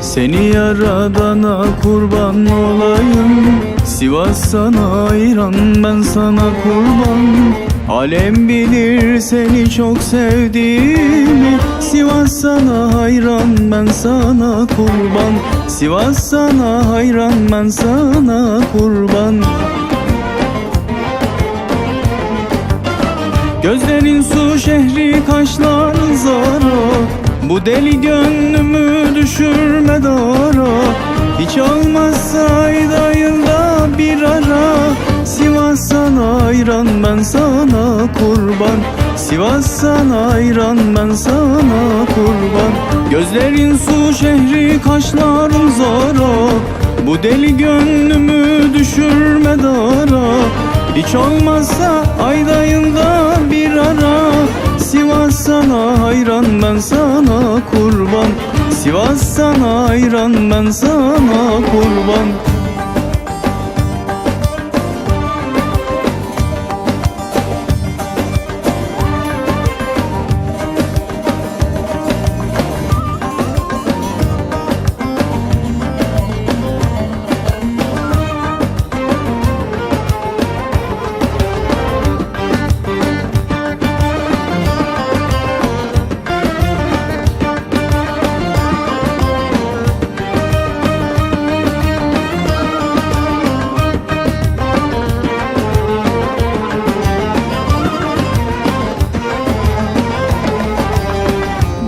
Seni yaradana kurban olayım. Sivas sana hayran, ben sana kurban. Alem bilir seni çok sevdiğimi. Sivas sana hayran, ben sana kurban. Sivas sana hayran, ben sana kurban. Gözlerin su şehri, kaşların zara. Bu deli gönlümü düşürme dara. Hiç olmazsa ayda yılda bir ara. Sivas sana hayran, ben sana kurban. Sivas sana hayran, ben sana kurban. Gözlerin su şehri, kaşların zara. Bu deli gönlümü düşürme dara. Hiç olmazsa ayda yılda bir ara. Sivas sana hayran, ben sana kurban. Sivas sana hayran, ben sana kurban.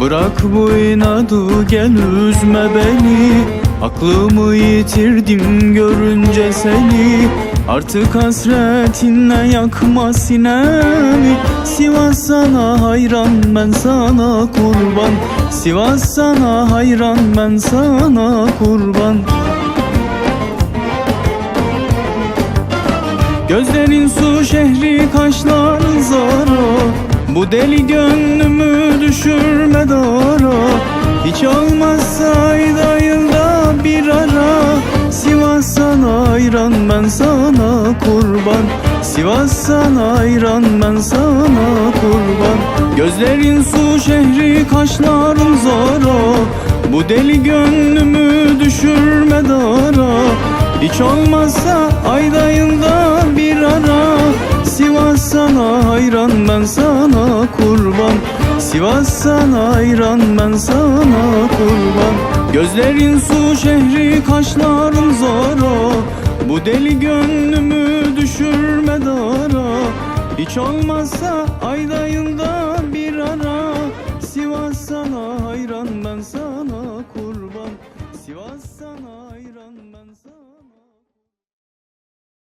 Bırak bu inadı, gel üzme beni. Aklımı yitirdim görünce seni. Artık hasretinle yakma sinemi. Sivas sana hayran, ben sana kurban. Sivas sana hayran, ben sana kurban. Gözlerin su şehri, kaşların zara. Bu deli gönlümü düşürme dara. Hiç olmazsa ayda yılda bir ara. Sivas sana hayran, ben sana kurban. Sivas sana hayran, ben sana kurban. Gözlerin su şehri, kaşların zara. Bu deli gönlümü düşürme dara. Hiç olmazsa ayda yılda bir ara. Sivas sana hayran, ben sana kurban. Sivas sana hayran, ben sana kurban. Gözlerin su şehri, kaşların zara. Bu deli gönlümü düşürme dara. Hiç olmazsa ayda yılda bir ara. Sivas sana hayran, ben sana kurban. Sivas sana hayran, ben sana